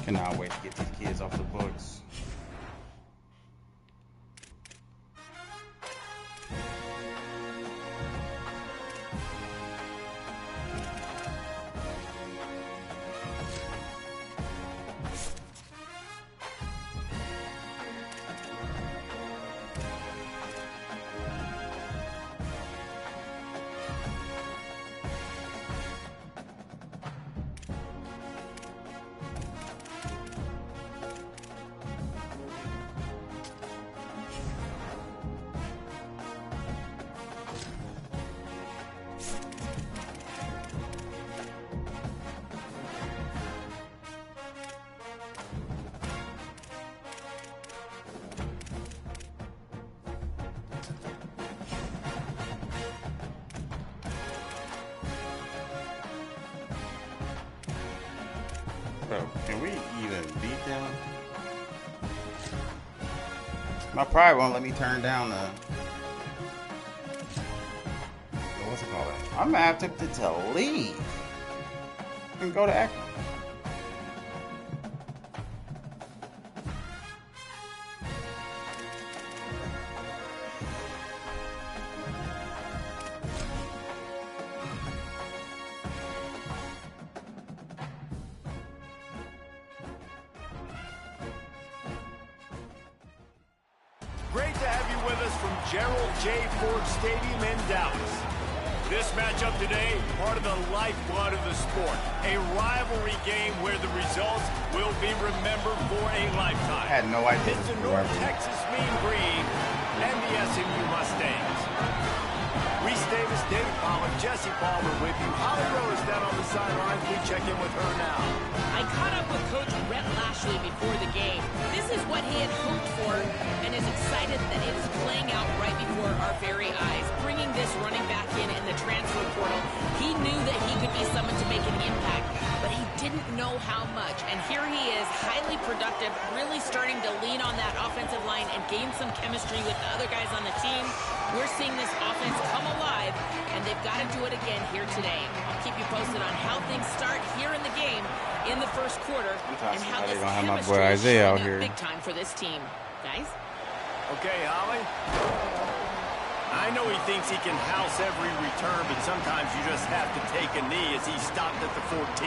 Cannot wait to get these kids off the books. Bro, can we even beat them? My pride won't let me turn down the... What's it called? I'm gonna have to leave. And go to act. Great to have you with us from Gerald J. Ford Stadium in Dallas. This matchup today, part of the lifeblood of the sport. A rivalry game where the results will be remembered for a lifetime. I had no idea. It's the North Texas Mean Green and the SMU Mustangs. Reese Davis, David Palmer, Jesse Palmer with you. Holly Rowe is down on the sidelines. We check in with her now. I caught up with Coach Rhett Lashley before the game. This is what he had hoped for and is excited that it is playing out right before our very eyes. Bringing this running back in the transfer portal, he knew that he could be someone to make an impact, but he didn't know how much. And here he is, highly productive, really starting to lean on that offensive line and gain some chemistry with the other guys on the team. We're seeing this offense come alive, and they've got to do it again here today. I'll keep you posted on how things start here in the game in the first quarter and how this chemistry is showing up big time for this team. Guys? Okay, Holly. I know he thinks he can house every return, but sometimes you just have to take a knee as he stopped at the 14.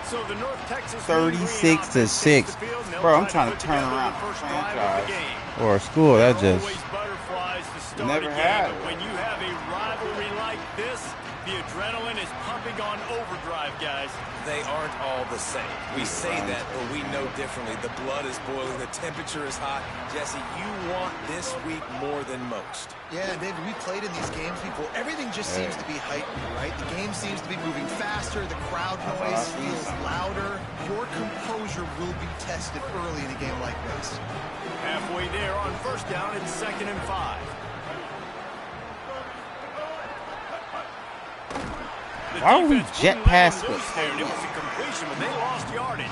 So the North Texas 36-6. Bro, I'm trying to turn around a franchise or a school that just never had. When you have a rivalry like this, the adrenaline is pumping on overdrive, guys. They aren't all the same. We say that, but we know differently. The blood is boiling. The temperature is hot. Jesse, you want this week more than most. Yeah, David, we played in these games before. Everything just seems to be heightened, right? The game seems to be moving faster. The crowd noise feels louder. Your composure will be tested early in a game like this. Halfway there on first down, it's 2nd and 5. Why are we jet past this? It was a completion, but they lost yardage.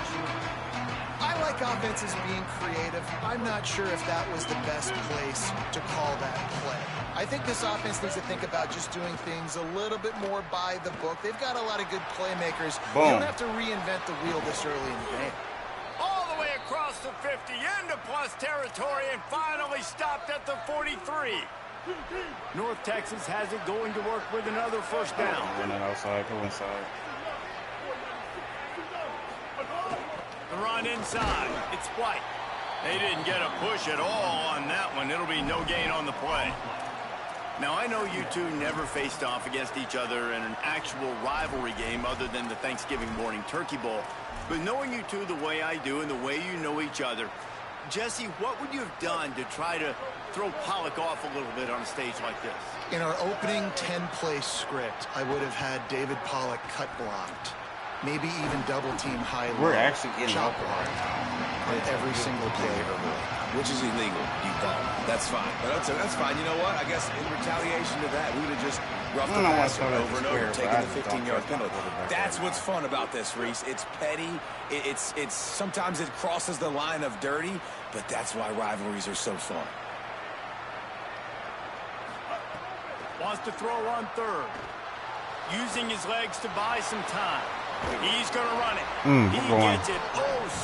I like offenses being creative. I'm not sure if that was the best place to call that play. I think this offense needs to think about just doing things a little bit more by the book. They've got a lot of good playmakers. Boom. You don't have to reinvent the wheel this early in the game. All the way across the 50, into plus territory, and finally stopped at the 43. North Texas has it going to work with another first down. Run it outside, go inside. The run inside. It's White. They didn't get a push at all on that one. It'll be no gain on the play. Now, I know you two never faced off against each other in an actual rivalry game other than the Thanksgiving morning Turkey Bowl. But knowing you two the way I do and the way you know each other, Jesse, what would you have done to try to throw Pollock off a little bit on a stage like this? In our opening 10-play script, I would have had David Pollock cut blocked. Maybe even double-team high-low. We're actually getting chop block on every single play. Which is illegal, you thought. That's fine. But that's fine. You know what? I guess in retaliation to that, we would have just roughed the passer over and over, taking the 15-yard penalty. That's what's fun about this, Reese. It's petty. It's sometimes it crosses the line of dirty, but that's why rivalries are so fun. Wants to throw on third. Using his legs to buy some time. He's going to run it. He gets it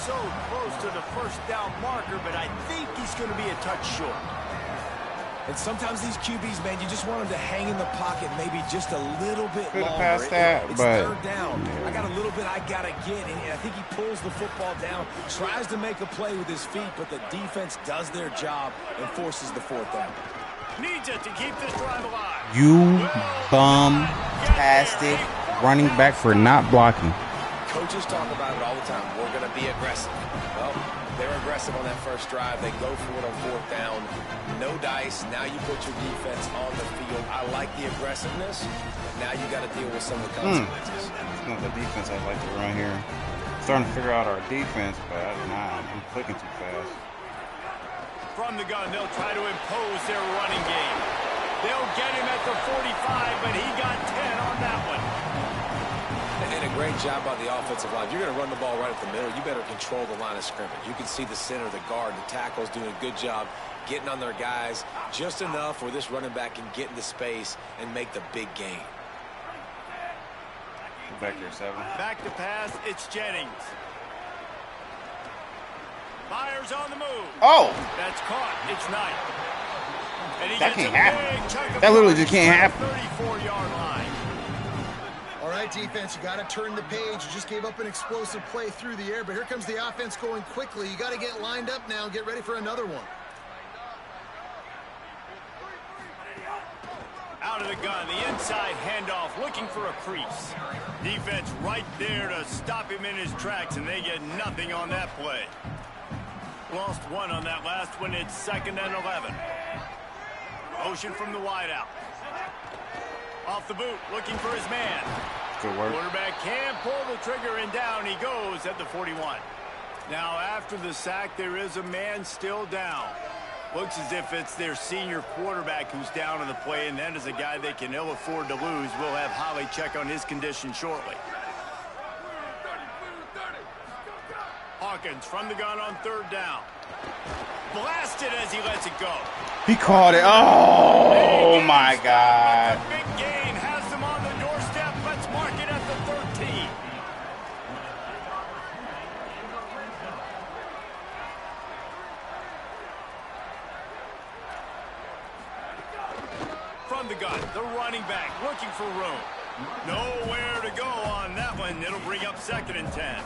so close to the first down marker, but I think he's going to be a touch short. And sometimes these QBs, man, you just want them to hang in the pocket maybe just a little bit longer. Past that, it's but third down. I got a little bit I got to get, and I think he pulls the football down, tries to make a play with his feet, but the defense does their job and forces the fourth down. Needs it to keep this drive alive. You bum-tastic running back for not blocking. Coaches talk about it all the time. We're going to be aggressive. Well, they're aggressive on that first drive. They go for it on fourth down. No dice. Now you put your defense on the field. I like the aggressiveness. Now you got to deal with some of the consequences. It's not the defense I'd like to run here. Starting to figure out our defense, but I'm clicking too fast. From the gun, they'll try to impose their running game. They'll get him at the 45, but he got 10 on that one. And a great job by the offensive line. You're going to run the ball right at the middle. You better control the line of scrimmage. You can see the center, the guard, the tackles doing a good job getting on their guys just enough where this running back can get into space and make the big gain. Back here, 7. Back to pass, it's Jennings. Fires on the move. Oh! That's caught. It's Knight. And he That gets can't a happen. big chunk of That literally just can't happen. 34-yard line. All right, defense, you got to turn the page. You just gave up an explosive play through the air, but here comes the offense going quickly. You got to get lined up now and get ready for another one. Out of the gun, the inside handoff, looking for a crease. Defense right there to stop him in his tracks, and they get nothing on that play. Lost one on that last one. It's 2nd and 11. Motion from the wideout. Off the boot, looking for his man. Good work. Quarterback can't pull the trigger, and down he goes at the 41. Now, after the sack, there is a man still down. Looks as if it's their senior quarterback who's down on the play, and that is a guy they can ill afford to lose. We'll have Holly check on his condition shortly. Hawkins from the gun on 3rd down. Blasted as he lets it go. He caught it. Oh, my God. Big gain has them on the doorstep. Let's mark it at the 13. From the gun, the running back looking for room. Nowhere to go on that one. It'll bring up 2nd and 10.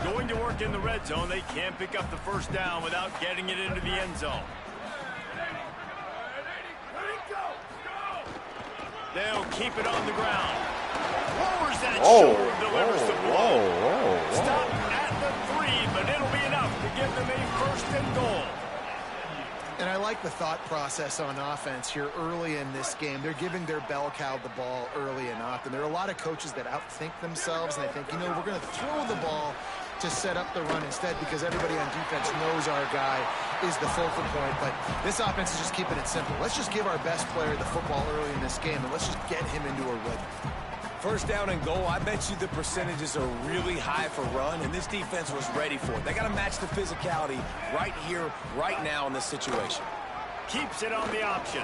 Going to work in the red zone. They can't pick up the first down without getting it into the end zone. They'll keep it on the ground. Lowers that shoulder, delivers the blow. Stop at the 3, but it'll be enough to give them a 1st and goal. And I like the thought process on offense here early in this game. They're giving their bell cow the ball early and often. There are a lot of coaches that outthink themselves, and they think, you know, we're going to throw the ball to set up the run instead because everybody on defense knows our guy is the focal point. But this offense is just keeping it simple. Let's just give our best player the football early in this game, and let's just get him into a rhythm. 1st down and goal, I bet you the percentages are really high for run, and this defense was ready for it. They got to match the physicality right here, right now in this situation. Keeps it on the option.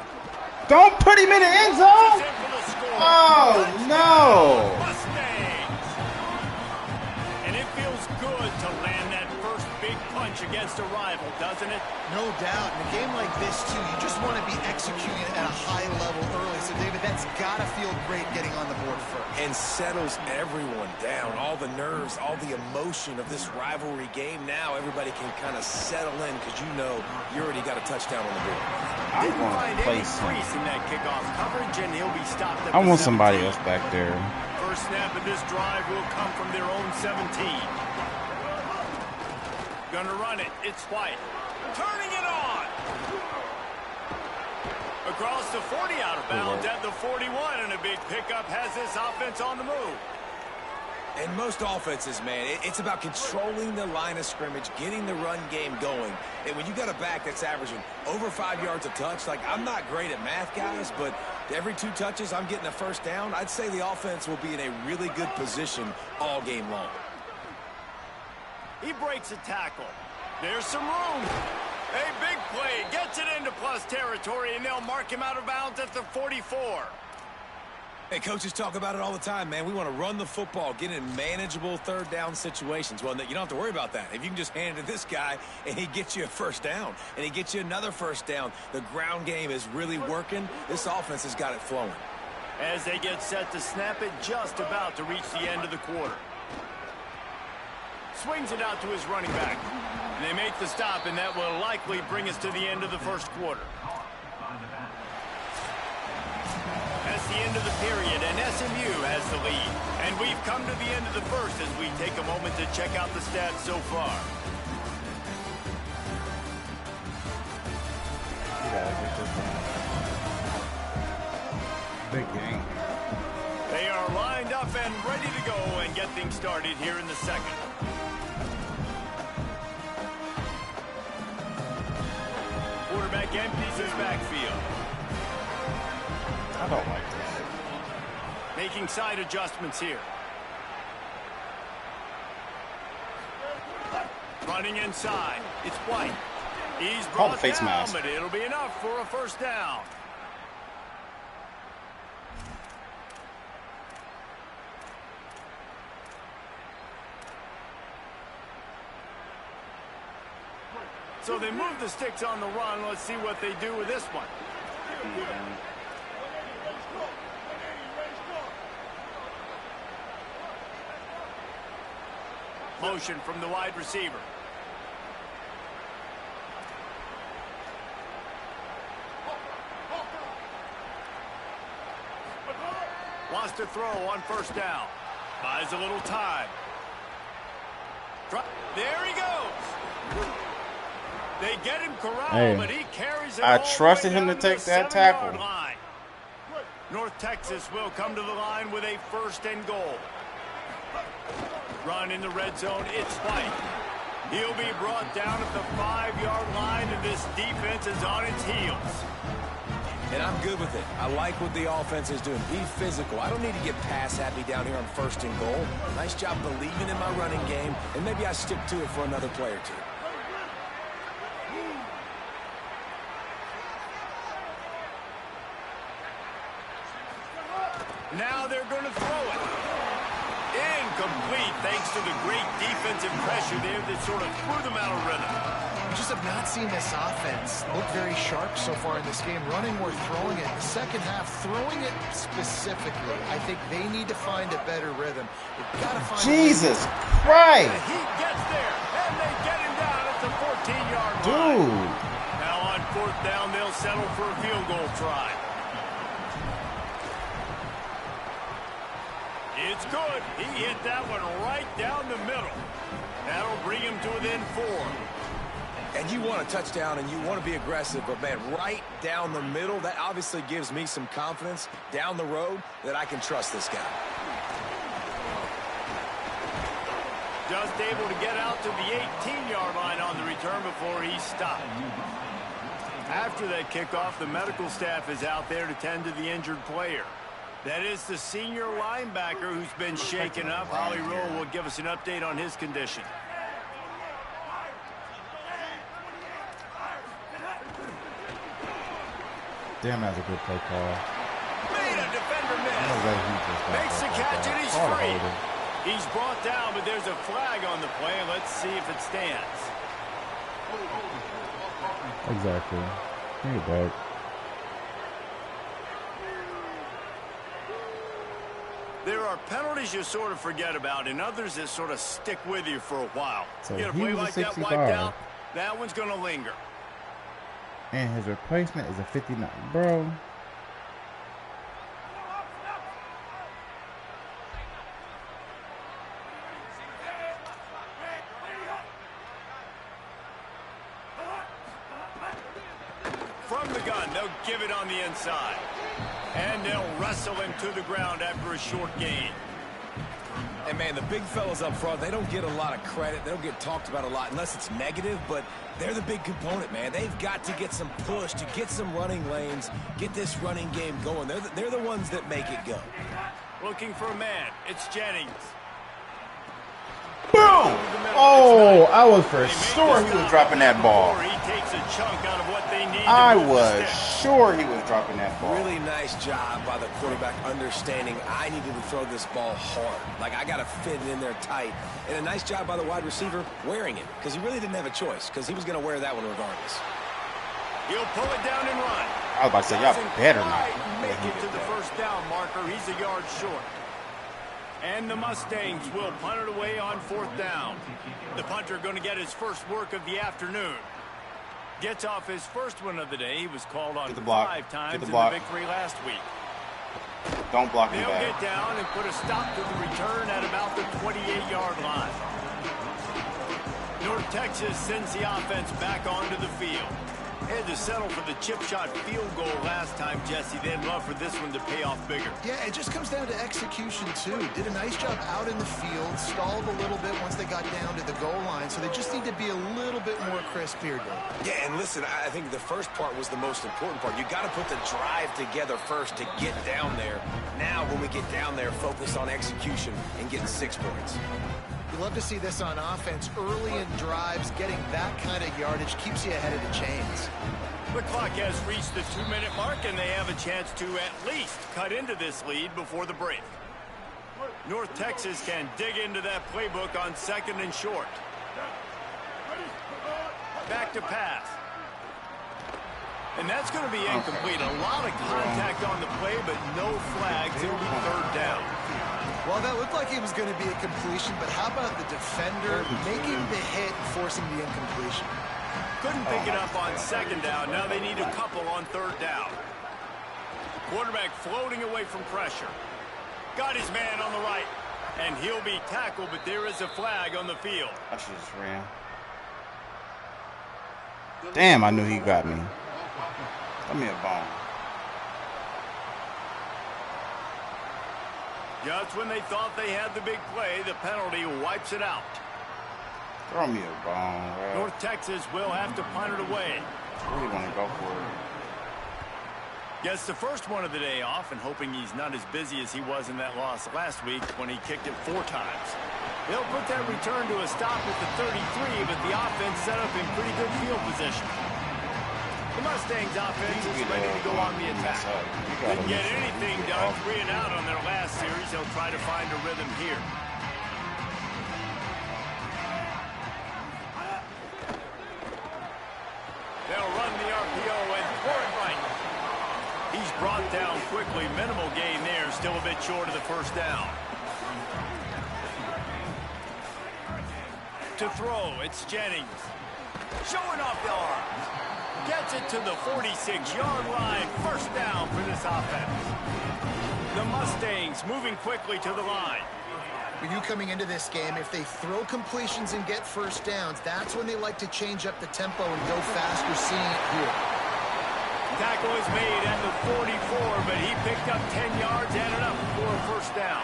Don't put him in the end zone. Oh, no. Mustangs. And it feels good to land that first big punch against a rival, doesn't it? No doubt. In a game like this, too, you just want to be executing at a high level early. So, David, that's got to feel great getting on the board first. And settles everyone down. All the nerves, all the emotion of this rivalry game. Now everybody can kind of settle in because you know you already got a touchdown on the board. I want to play crease in that kickoff coverage, and he'll be stopped at I want the somebody 17. else back there. First snap of this drive will come from their own 17. Gonna run it. It's White. Turning it on. Across the 40, out of bounds at the 41, and a big pickup has this offense on the move. And most offenses, man, it's about controlling the line of scrimmage, getting the run game going. And when you got a back that's averaging over 5 yards a touch, like, I'm not great at math, guys, but every 2 touches I'm getting a first down, I'd say the offense will be in a really good position all game long. He breaks a tackle. There's some room. A big play. Gets it into plus territory, and they'll mark him out of bounds at the 44. Hey, coaches talk about it all the time, man. We want to run the football, get in manageable third down situations. Well, you don't have to worry about that. If you can just hand it to this guy and he gets you a first down and he gets you another first down, the ground game is really working. This offense has got it flowing. As they get set to snap it, just about to reach the end of the quarter. Swings it out to his running back. And they make the stop, and that will likely bring us to the end of the first quarter. That's the end of the period, and SMU has the lead. And we've come to the end of the first as we take a moment to check out the stats so far. Big game. They are lined up and ready to go and get things started here in the second. Quarterback empties his backfield. I don't like this. Making side adjustments here. Running inside. It's White. He's brought face down, mask. but it'll be enough for a first down. So they move the sticks on the run. Let's see what they do with this one. Motion from the wide receiver. Wants to throw on first down. Buys a little time. There he goes. They get him corralled, but he carries it. I all trusted the way him to down take the that 7-yard tackle. line. North Texas will come to the line with a first and goal. Run in the red zone. It's White. He'll be brought down at the 5-yard line, and this defense is on its heels. And I'm good with it. I like what the offense is doing. Be physical. I don't need to get pass happy down here on first and goal. Nice job believing in my running game, and maybe I stick to it for another play or two. Now they're going to throw it. Incomplete, thanks to the great defensive pressure there that sort of threw them out of rhythm. We just have not seen this offense look very sharp so far in this game, running or throwing it. The second half, throwing it specifically, I think they need to find a better rhythm. They've got to find Jesus Christ! He gets there, and they get him down at the 14-yard line. Dude! Now on fourth down, they'll settle for a field goal try. It's good. He hit that one right down the middle. That'll bring him to within 4. And you want a touchdown and you want to be aggressive, but, man, right down the middle, that obviously gives me some confidence down the road that I can trust this guy. Just able to get out to the 18-yard line on the return before he stopped. After that kickoff, the medical staff is out there to tend to the injured player. That is the senior linebacker who's been shaken up. Holly Rowe will give us an update on his condition. Damn, that's a good play call. Made a defender miss. Makes the catch and he's free. He's brought down, but there's a flag on the play. Let's see if it stands. Exactly. Bring it back. There are penalties you sort of forget about and others that sort of stick with you for a while. So you get a he play was a like that 65. wiped out, that one's going to linger. And his replacement is a 59. Bro. From the gun, they'll give it on the inside. And they'll wrestle him to the ground after a short gain. And, man, the big fellas up front, they don't get a lot of credit. They don't get talked about a lot unless it's negative, but they're the big component, man. They've got to get some push, to get some running lanes, get this running game going. They're the ones that make it go. Looking for a man. It's Jennings. Boom! Oh, I was for sure he was dropping that ball. I was sure he was dropping that ball. Really nice job by the quarterback understanding I needed to throw this ball hard. Like, I got to fit it in there tight. And a nice job by the wide receiver wearing it, because he really didn't have a choice, because he was going to wear that one regardless. He'll pull it down and run. I was about to say, y'all better not make it to the first down marker. He's a yard short. And the Mustangs will punt it away on 4th down. The punter going to get his first work of the afternoon. Gets off his first one of the day. He was called on 5 times in the victory last week. Don't block me back. They'll get down and put a stop to the return at about the 28-yard line. North Texas sends the offense back onto the field. Had to settle for the chip shot field goal last time, Jesse. They'd love for this one to pay off bigger. Yeah, it just comes down to execution, too. Did a nice job out in the field, stalled a little bit once they got down to the goal line, so they just need to be a little bit more crisp here, Dave. Yeah, and listen, I think the first part was the most important part. You got to put the drive together first to get down there. Now, when we get down there, focus on execution and getting 6 points. You love to see this on offense. Early in drives, getting that kind of yardage keeps you ahead of the chains. The clock has reached the 2-minute mark, and they have a chance to at least cut into this lead before the break. North Texas can dig into that playbook on 2nd and short. Back to pass. And that's going to be incomplete. A lot of contact on the play, but no flags. It'll be 3rd down. Well, that looked like it was going to be a completion, but how about the defender making the hit and forcing the incompletion? Couldn't pick it up on 2nd down. Now they need a couple on 3rd down. Quarterback floating away from pressure. Got his man on the right. And he'll be tackled, but there is a flag on the field. I should just ran. Damn, I knew he got me. Give me a bone. Just when they thought they had the big play, the penalty wipes it out. Throw me a bone, bro. North Texas will have to punt it away. I really want to go for it. Gets the first one of the day off and hoping he's not as busy as he was in that loss last week when he kicked it 4 times. They'll put that return to a stop at the 33, but the offense set up in pretty good field position. The Mustangs offense is ready to go on the attack. Didn't get anything done 3 and out on their last series. They'll try to find a rhythm here. They'll run the RPO and throw it right. He's brought down quickly. Minimal gain there. Still a bit short of the first down. To throw, it's Jennings. Showing off the arms. Gets it to the 46-yard line. First down for this offense. The Mustangs moving quickly to the line. For you coming into this game, if they throw completions and get first downs, that's when they like to change up the tempo and go fast. We're seeing it here. Tackle is made at the 44, but he picked up 10 yards and enough for a first down.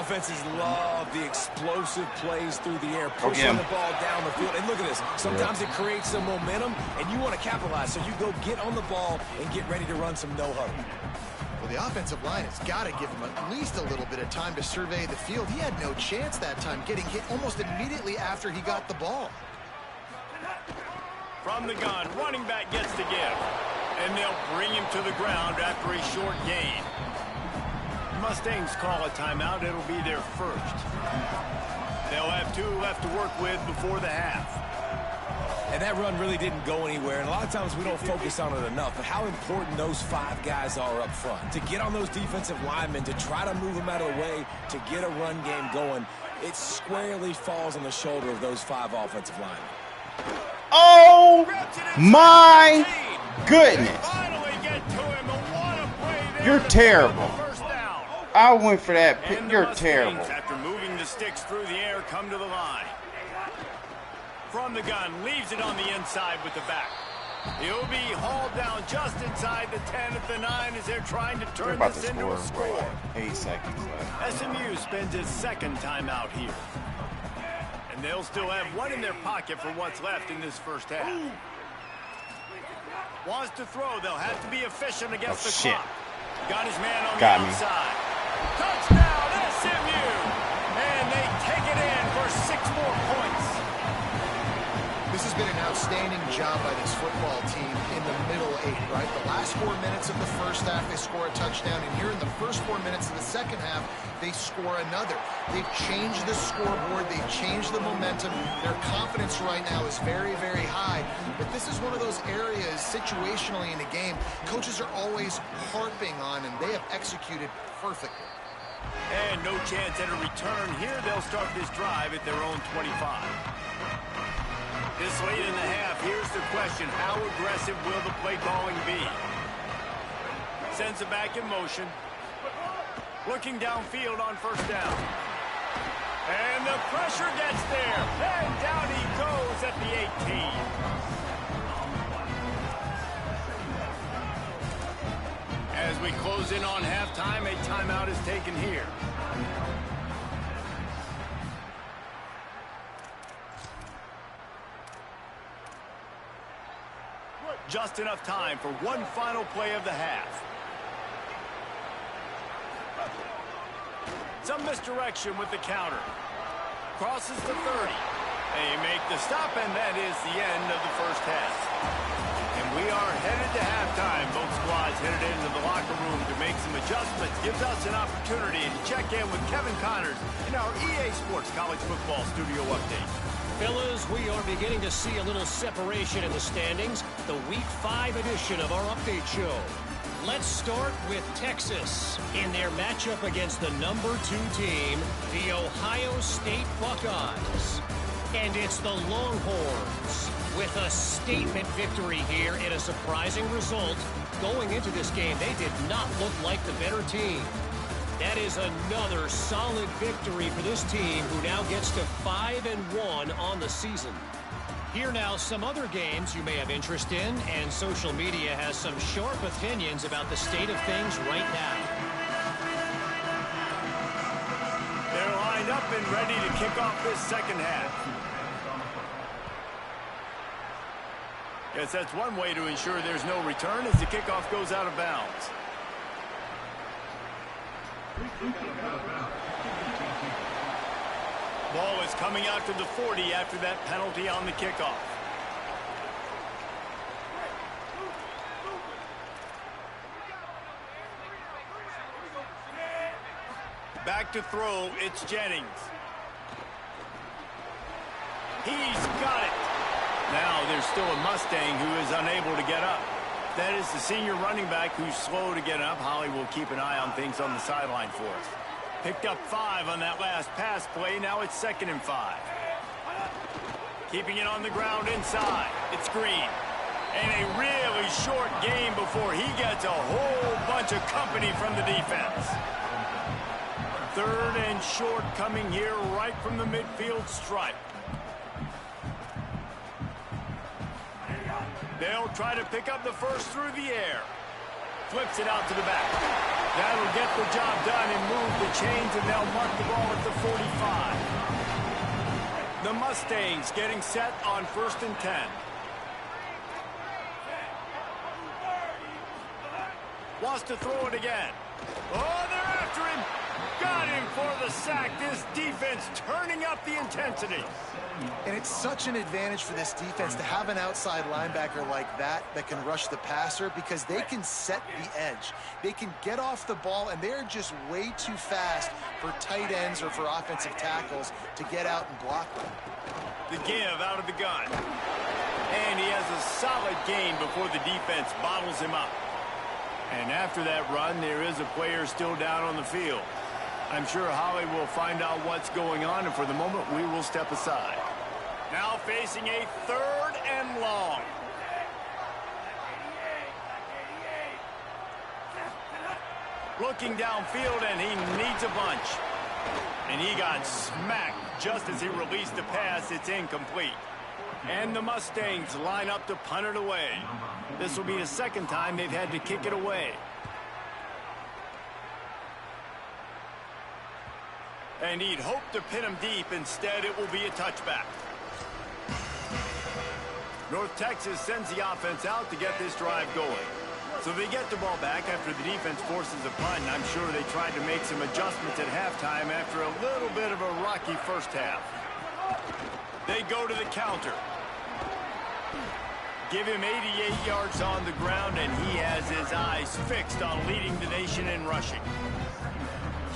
Offenses love the explosive plays through the air, pushing the ball down the field. And look at this. Sometimes it creates some momentum, and you want to capitalize. So you go get on the ball and get ready to run some no-huddle. Well, the offensive line has got to give him at least a little bit of time to survey the field. He had no chance that time, getting hit almost immediately after he got the ball. From the gun, running back gets the give. And they'll bring him to the ground after a short gain. Mustangs call a timeout. It'll be their first. They'll have 2 left to work with before the half. And that run really didn't go anywhere. And a lot of times we don't focus on it enough. But how important those 5 guys are up front. To get on those defensive linemen, to try to move them out of the way, to get a run game going, it squarely falls on the shoulder of those 5 offensive linemen. Oh, my goodness. You're terrible. I went for that pick. You're terrible. After moving the sticks through the air, come to the line. From the gun, leaves it on the inside with the back. He'll be hauled down just inside the 10 at the 9 as they're trying to turn this into a score. 8 seconds left. SMU spends his second timeout here. And they'll still have 1 in their pocket for what's left in this first half. Wants to throw. They'll have to be efficient against the clock. Got his man on the outside. Touchdown, SMU! And they take it in for 4 points. This has been an outstanding job by this football team in the middle 8, right? The last 4 minutes of the first half, they score a touchdown, and here in the first 4 minutes of the second half, they score another. They've changed the scoreboard. They've changed the momentum. Their confidence right now is very, very high. But this is one of those areas, situationally in a game, coaches are always harping on, and they have executed perfectly. And no chance at a return here. They'll start this drive at their own 25. This late in the half, here's the question. How aggressive will the play calling be? Sends it back in motion. Looking downfield on first down. And the pressure gets there. And down he goes at the 18. As we close in on halftime, a timeout is taken here. Just enough time for one final play of the half. Some misdirection with the counter. Crosses the 30. They make the stop, and that is the end of the first half. And we are headed to halftime. Both squads headed into the locker room to make some adjustments. Gives us an opportunity to check in with Kevin Connors in our EA Sports College Football Studio Update. Fellas, we are beginning to see a little separation in the standings. The Week 5 edition of our update show. Let's start with Texas in their matchup against the number 2 team, the Ohio State Buckeyes. And it's the Longhorns with a statement victory here in a surprising result. Going into this game, they did not look like the better team. That is another solid victory for this team, who now gets to 5-1 on the season. Here now, some other games you may have interest in, and social media has some sharp opinions about the state of things right now. They're lined up and ready to kick off this second half. Guess that's one way to ensure there's no return as the kickoff goes out of bounds. Ball is coming out to the 40 after that penalty on the kickoff. Back to throw, it's Jennings. He's got it. Now there's still a Mustang who is unable to get up. That is the senior running back who's slow to get up. Holly will keep an eye on things on the sideline for us. Picked up 5 on that last pass play. Now it's 2nd and 5. Keeping it on the ground inside. It's Green. And a really short game before he gets a whole bunch of company from the defense. 3rd and short coming here right from the midfield stripe. They'll try to pick up the first through the air. Flips it out to the back. That'll get the job done and move the chains, and they'll mark the ball at the 45. The Mustangs getting set on 1st and 10. Wants to throw it again. Oh, they're after him. Got him for the sack. This defense turning up the intensity. And it's such an advantage for this defense to have an outside linebacker like that can rush the passer, because they can set the edge. They can get off the ball, and they're just way too fast for tight ends or for offensive tackles to get out and block them. The give out of the gun. And he has a solid gain before the defense bottles him up. And after that run, there is a player still down on the field. I'm sure Holly will find out what's going on, and for the moment, we will step aside. Now facing a 3rd and long. Looking downfield, and he needs a bunch. And he got smacked just as he released the pass. It's incomplete. And the Mustangs line up to punt it away. This will be the 2nd time they've had to kick it away. And he'd hoped to pin him deep. Instead, it will be a touchback. North Texas sends the offense out to get this drive going. So they get the ball back after the defense forces a punt, and I'm sure they tried to make some adjustments at halftime after a little bit of a rocky first half. They go to the counter. Give him 88 yards on the ground, and he has his eyes fixed on leading the nation in rushing.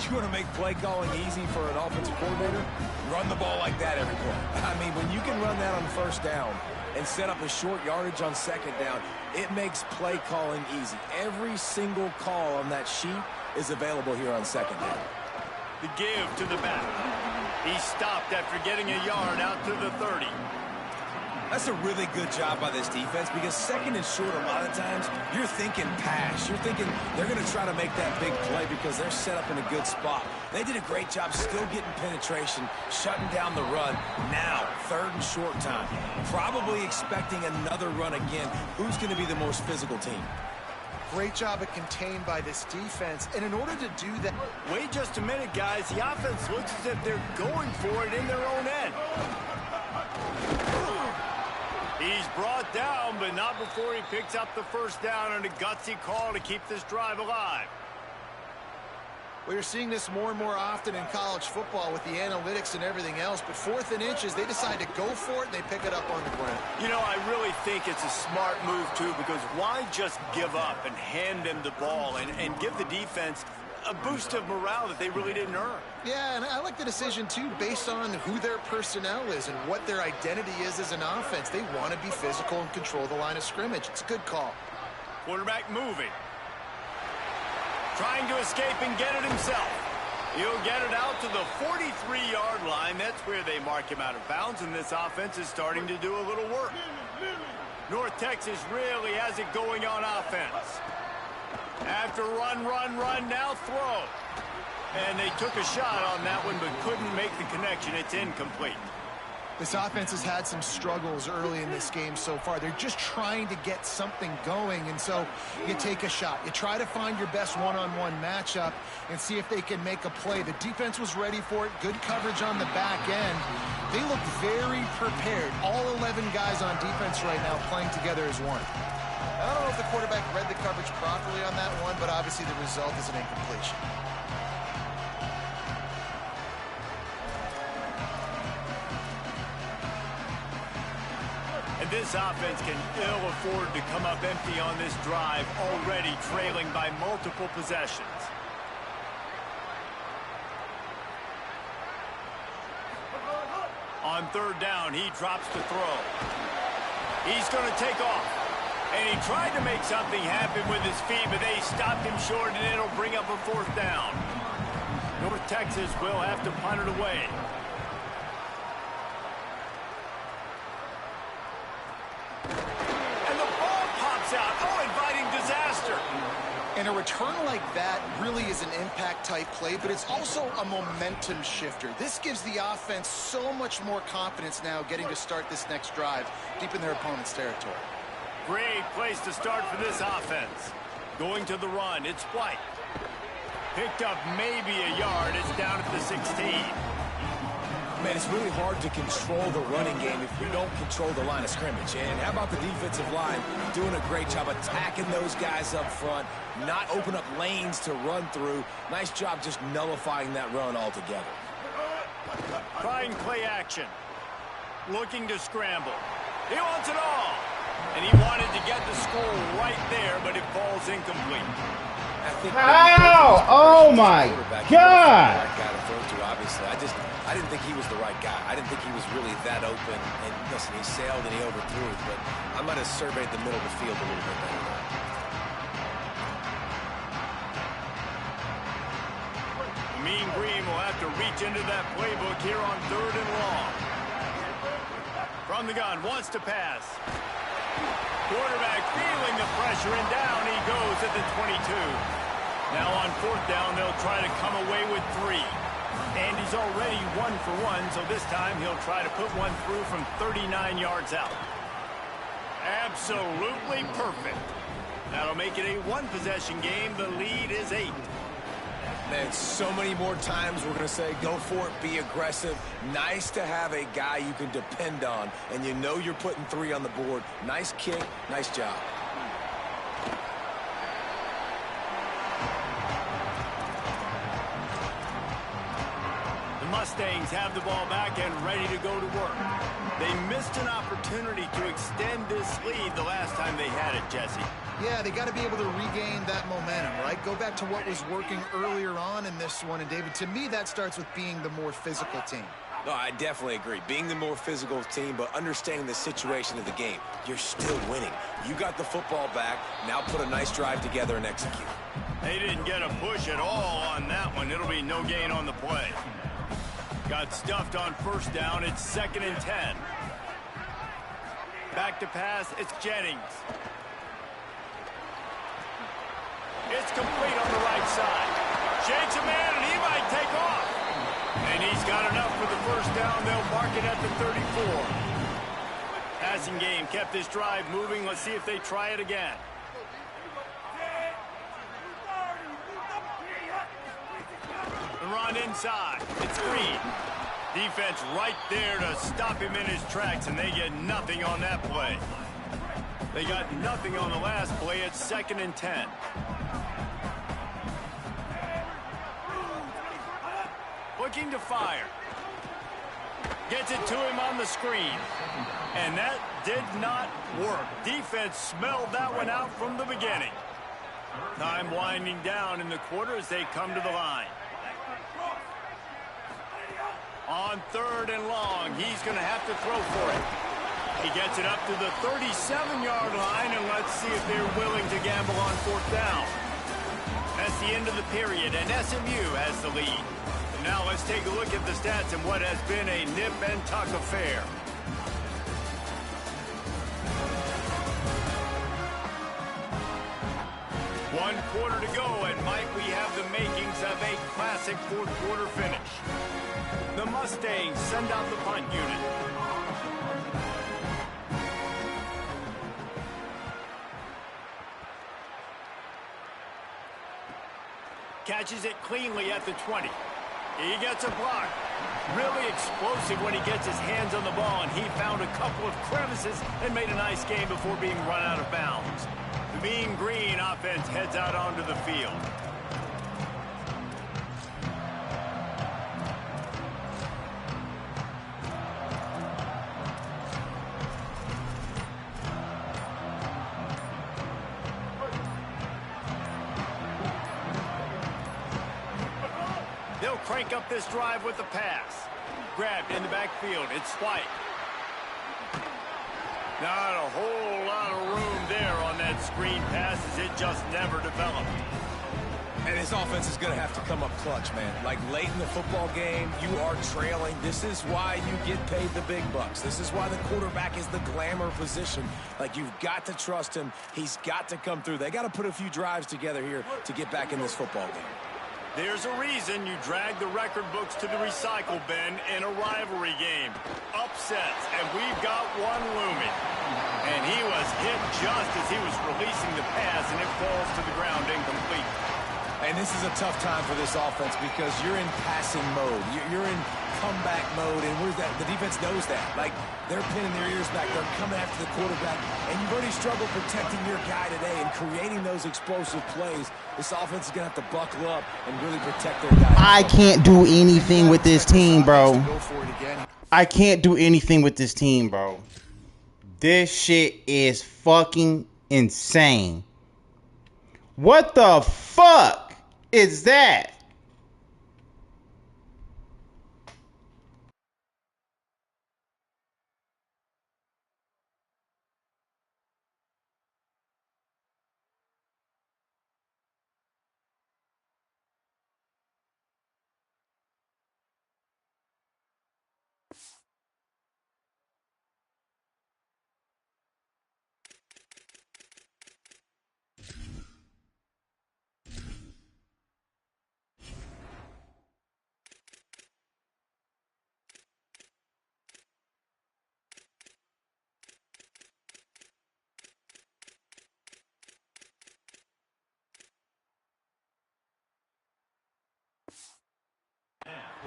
You want to make play calling easy for an offensive coordinator? Run the ball like that every play. I mean, when you can run that on first down and set up a short yardage on second down, it makes play calling easy. Every single call on that sheet is available here on second down. The give to the back. He stopped after getting a yard out to the 30. That's a really good job by this defense because second and short, a lot of times, you're thinking pass. You're thinking they're going to try to make that big play because they're set up in a good spot. They did a great job still getting penetration, shutting down the run. Now, third and short time. Probably expecting another run again. Who's going to be the most physical team? Great job of contained by this defense. And in order to do that... Wait just a minute, guys. The offense looks as if they're going for it in their own end. He's brought down, but not before he picks up the first down and a gutsy call to keep this drive alive. We're seeing this more and more often in college football with the analytics and everything else, but 4th and inches, they decide to go for it, and they pick it up on the ground. You know, I really think it's a smart move, too, because why just give up and hand them the ball and give the defense a boost of morale that they really didn't earn? Yeah, and I like the decision, too, based on who their personnel is and what their identity is as an offense. They want to be physical and control the line of scrimmage. It's a good call. Quarterback moving. Trying to escape and get it himself. He'll get it out to the 43-yard line. That's where they mark him out of bounds, and this offense is starting to do a little work. North Texas really has it going on offense. After run, now throw. And they took a shot on that one, but couldn't make the connection. It's incomplete. This offense has had some struggles early in this game so far. They're just trying to get something going, and so you take a shot. You try to find your best one-on-one matchup and see if they can make a play. The defense was ready for it. Good coverage on the back end. They look very prepared. All 11 guys on defense right now playing together as one. I don't know if the quarterback read the coverage properly on that one, but obviously the result is an incompletion. And this offense can ill afford to come up empty on this drive, already trailing by multiple possessions. On third down, he drops the throw. He's going to take off. And he tried to make something happen with his feet, but they stopped him short, and it'll bring up a 4th down. North Texas will have to punt it away. And the ball pops out. Oh, inviting disaster. And a return like that really is an impact-type play, but it's also a momentum shifter. This gives the offense so much more confidence now getting to start this next drive deep in their opponent's territory. Great place to start for this offense. Going to the run, it's White. Picked up maybe a yard. It's down at the 16. Man, it's really hard to control the running game if you don't control the line of scrimmage. And how about the defensive line doing a great job attacking those guys up front, not open up lanes to run through. Nice job just nullifying that run altogether. Trying play action. Looking to scramble. He wants it all. And he wanted to get the score right there, but it falls incomplete. How? Oh my God! Obviously, I didn't think he was the right guy. I didn't think he was really that open. And listen, he sailed and he overthrew it, but I might have surveyed the middle of the field a little bit better. Mean Green will have to reach into that playbook here on 3rd and long. From the gun, wants to pass. Quarterback feeling the pressure, and down he goes at the 22. Now on 4th down, they'll try to come away with 3. And he's already 1 for 1, so this time he'll try to put one through from 39 yards out. Absolutely perfect. That'll make it a 1-possession game. The lead is 8. Man, so many more times we're going to say, go for it, be aggressive. Nice to have a guy you can depend on, and you know you're putting 3 on the board. Nice kick, nice job. Mustangs have the ball back and ready to go to work. They missed an opportunity to extend this lead the last time they had it, Jesse. Yeah, they got to be able to regain that momentum, right? Go back to what was working earlier on in this one. And, David, to me, that starts with being the more physical team. No, I definitely agree. Being the more physical team, but understanding the situation of the game. You're still winning. You got the football back. Now put a nice drive together and execute. They didn't get a push at all on that one. It'll be no gain on the play. Got stuffed on first down. It's 2nd and 10. Back to pass. It's Jennings. It's complete on the right side. Shakes a man, and he might take off. And he's got enough for the first down. They'll mark it at the 34. Passing game kept this drive moving. Let's see if they try it again. The run inside. It's Green. Defense right there to stop him in his tracks, and they get nothing on that play. They got nothing on the last play. It's 2nd and 10. Looking to fire. Gets it to him on the screen. And that did not work. Defense smelled that one out from the beginning. Time winding down in the quarter as they come to the line. On 3rd and long, he's going to have to throw for it. He gets it up to the 37-yard line, and let's see if they're willing to gamble on 4th down. That's the end of the period, and SMU has the lead. Now let's take a look at the stats and what has been a nip-and-tuck affair. One quarter to go, and might we have the makings of a classic 4th quarter finish. The Mustangs send out the punt unit. Catches it cleanly at the 20. He gets a block. Really explosive when he gets his hands on the ball, and he found a couple of crevices and made a nice game before being run out of bounds. The Mean Green offense heads out onto the field. They'll crank up this drive with the pass. Grabbed in the backfield. It's White. Not a whole lot of room there on that screen pass as it just never developed. And this offense is going to have to come up clutch, man. Like late in the football game, you are trailing. This is why you get paid the big bucks. This is why the quarterback is the glamour position. Like, you've got to trust him. He's got to come through. They got to put a few drives together here to get back in this football game. There's a reason you drag the record books to the recycle bin in a rivalry game. Upsets, and we've got one looming. And he was hit just as he was releasing the pass, and it falls to the ground incomplete. And this is a tough time for this offense because you're in passing mode. You're in comeback mode, and the defense knows that. Like, they're pinning their ears back. They're coming after the quarterback, and you've already struggled protecting your guy today and creating those explosive plays. This offense is going to have to buckle up and really protect their guy. I can't do anything with this team, bro. I can't do anything with this team, bro. This shit is fucking insane. What the fuck is that?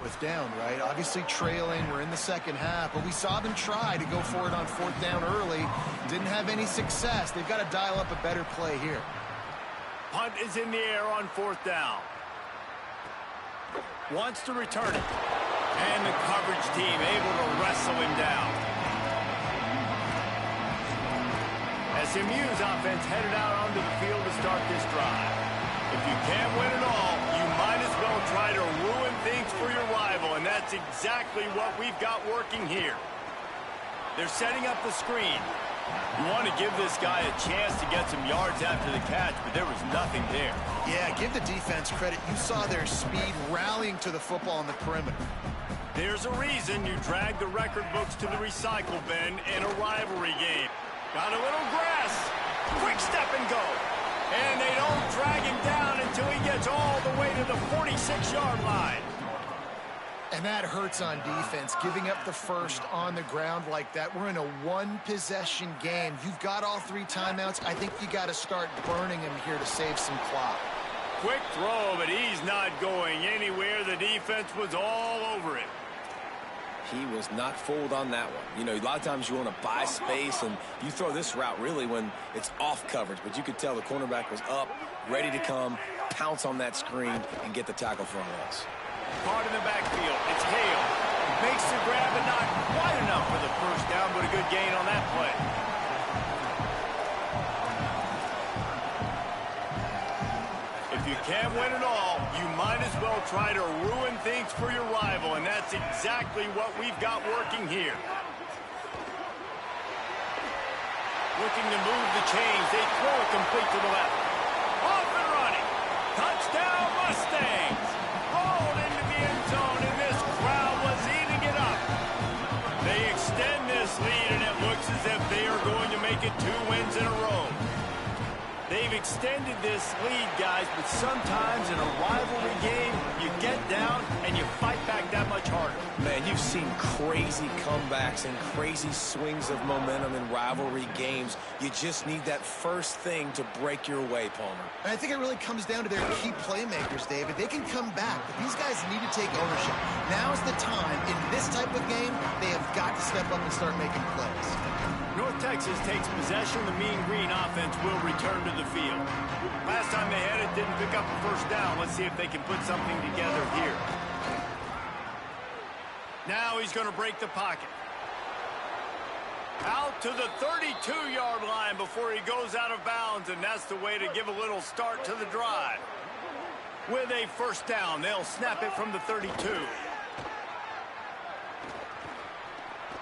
Was down, right? Obviously trailing. We're in the second half, but we saw them try to go for it on 4th down early. Didn't have any success. They've got to dial up a better play here. Punt is in the air on 4th down. Wants to return it. And the coverage team able to wrestle him down. SMU's offense headed out onto the field to start this drive. If you can't win it all, you might as well try to ruin things for your rival, and that's exactly what we've got working here. They're setting up the screen. You want to give this guy a chance to get some yards after the catch, but there was nothing there. Yeah, give the defense credit. You saw their speed rallying to the football on the perimeter. There's a reason you drag the record books to the recycle bin in a rivalry game. Got a little grass. Quick step and go. And they don't drag him down until he gets all the way to the 46-yard line. And that hurts on defense, giving up the first on the ground like that. We're in a one-possession game. You've got all 3 timeouts. I think you got to start burning him here to save some clock. Quick throw, but he's not going anywhere. The defense was all over it. He was not fooled on that one. You know, a lot of times you want to buy space, and you throw this route really when it's off coverage. But you could tell the cornerback was up, ready to come, pounce on that screen, and get the tackle for a loss. Caught in the backfield. It's Hale. Makes the grab, but not quite enough for the first down, but a good gain on that play. If you can't win it all, you might as well try to ruin things for your rival, and that's exactly what we've got working here. Looking to move the chains. They throw it complete to the left. Off and running. Touchdown, Mustangs. Rolled into the end zone, and this crowd was eating it up. They extend this lead, and it looks as if they are going to make it 2 wins in a row. They've extended this lead, guys, but sometimes in a rivalry game, you get down and you fight back that much harder. Man, you've seen crazy comebacks and crazy swings of momentum in rivalry games. You just need that first thing to break your way, Palmer. And I think it really comes down to their key playmakers, David. They can come back, but these guys need to take ownership. Now is the time. In this type of game, they have got to step up and start making plays. North Texas takes possession. The Mean Green offense will return to the field. Last time they had it, didn't pick up a first down. Let's see if they can put something together here. Now he's going to break the pocket. Out to the 32-yard line before he goes out of bounds, and that's the way to give a little start to the drive. With a first down, they'll snap it from the 32.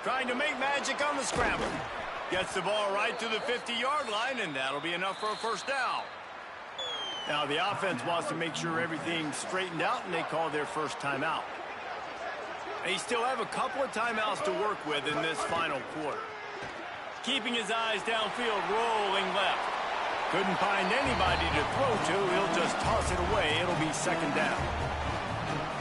Trying to make magic on the scramble. Gets the ball right to the 50-yard line, and that'll be enough for a first down. Now the offense wants to make sure everything's straightened out, and they call their first timeout. They still have a couple of timeouts to work with in this final quarter. Keeping his eyes downfield, rolling left. Couldn't find anybody to throw to. He'll just toss it away. It'll be second down.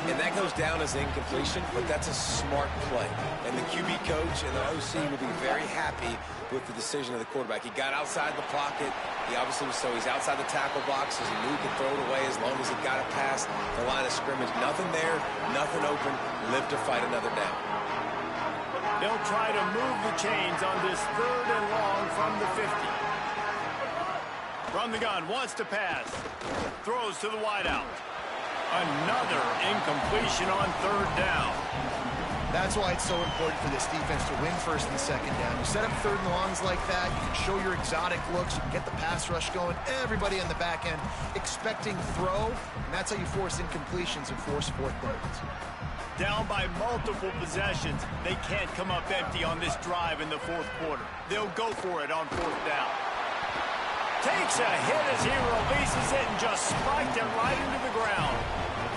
And that goes down as incompletion, but that's a smart play. And the QB coach and the OC will be very happy with the decision of the quarterback. He got outside the pocket. He obviously was, so he's outside the tackle box as he knew he could throw it away as long as he got it past the line of scrimmage. Nothing there, nothing open. Live to fight another down. They'll try to move the chains on this 3rd and long from the 50. From the gun, wants to pass. Throws to the wideout. Another incompletion on 3rd down. That's why it's so important for this defense to win first and second down. You set up 3rd and longs like that, you can show your exotic looks, you can get the pass rush going, everybody on the back end expecting throw, and that's how you force incompletions and force 4th downs. Down by multiple possessions. They can't come up empty on this drive in the 4th quarter. They'll go for it on 4th down. Takes a hit as he releases it and just spiked it right into the ground.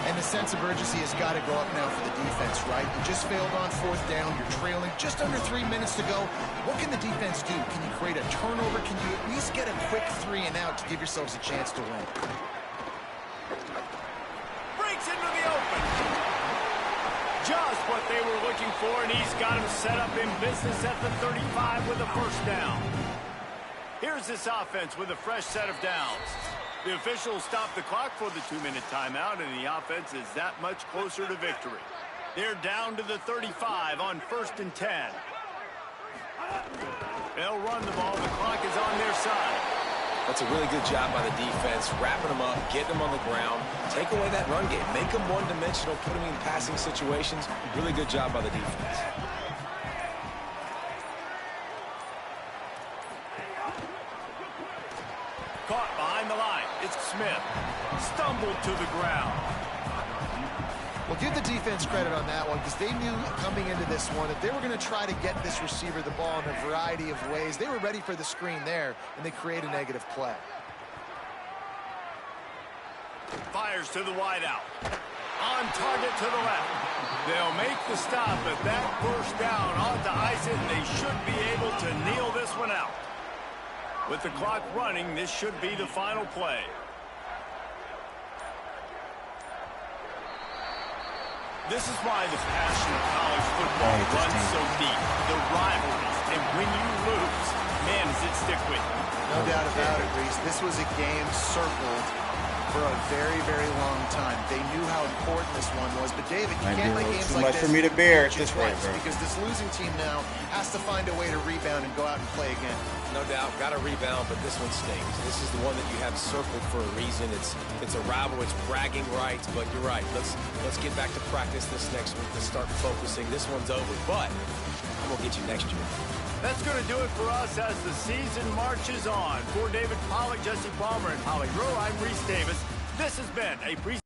And the sense of urgency has got to go up now for the defense, right? You just failed on 4th down. You're trailing just under 3 minutes to go. What can the defense do? Can you create a turnover? Can you at least get a quick 3 and out to give yourselves a chance to win? Breaks into the open. Just what they were looking for, and he's got him set up in business at the 35 with a first down. Here's this offense with a fresh set of downs. The officials stopped the clock for the 2-minute timeout, and the offense is that much closer to victory. They're down to the 35 on 1st and 10. They'll run the ball. The clock is on their side. That's a really good job by the defense, wrapping them up, getting them on the ground, take away that run game, make them one-dimensional, put them in passing situations. Really good job by the defense. Caught behind the line. It's Smith. Stumbled to the ground. Well, give the defense credit on that one because they knew coming into this one that they were going to try to get this receiver the ball in a variety of ways. They were ready for the screen there, and they create a negative play. Fires to the wideout. On target to the left. They'll make the stop, but that first down ought to ice it, and they should be able to kneel this one out. With the clock running, this should be the final play. This is why the passion of college football runs so deep. The rivalries, and when you lose, man, does it stick with you. No doubt about it, Reese. This was a game circled for a very, very long time. They knew how important this one was. But, David, you can't play games like this. Too much for me to bear at this rate, bro. Because this losing team now has to find a way to rebound and go out and play again. No doubt, got to rebound, but this one stings. This is the one that you have circled for a reason. It's a rival, it's bragging rights, but you're right. Let's get back to practice this next week. Let's start focusing. This one's over, but I'm gonna get you next year. That's going to do it for us as the season marches on. For David Pollack, Jesse Palmer, and Holly Rowe, I'm Reese Davis. This has been a presentation.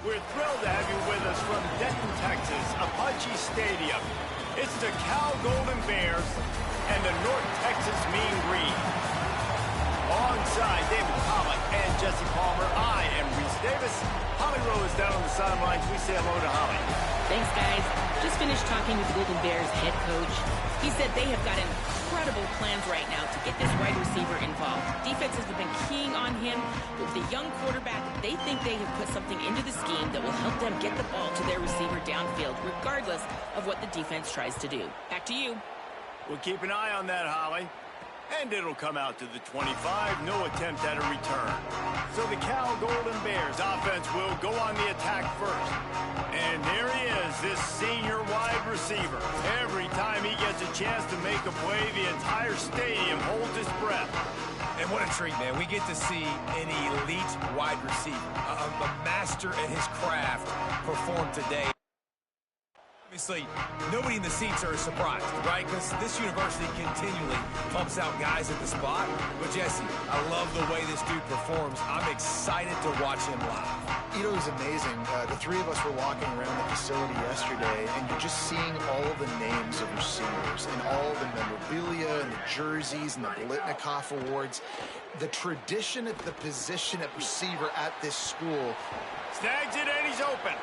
We're thrilled to have you with us from Denton, Texas, Apache Stadium. It's the Cal Golden Bears and the North Texas Mean Green. Alongside David Pollock and Jesse Palmer, I am Reese Davis. Holly Rose down on the sidelines. We say hello to Holly. Thanks, guys. Just finished talking with the Golden Bears head coach. He said they have got incredible plans right now to get this wide receiver involved. Defenses have been keying on him. With the young quarterback, they think they have put something into the scheme that will help them get the ball to their receiver downfield, regardless of what the defense tries to do. Back to you. We'll keep an eye on that, Holly. And it'll come out to the 25. No attempt at a return. So the Cal Golden Bears offense will go on the attack first. And there he is, this senior wide receiver. Every time he gets a chance to make a play, the entire stadium holds its breath. And what a treat, man. We get to see an elite wide receiver, a master at his craft, perform today. Obviously, nobody in the seats are surprised, right? Because this university continually pumps out guys at the spot. But, Jesse, I love the way this dude performs. I'm excited to watch him live. You know, it was amazing. The three of us were walking around the facility yesterday, and you're just seeing all the names of receivers and all the memorabilia and the jerseys and the Blitnikoff Awards. The tradition at the position at receiver at this school. Snags it, and he's open.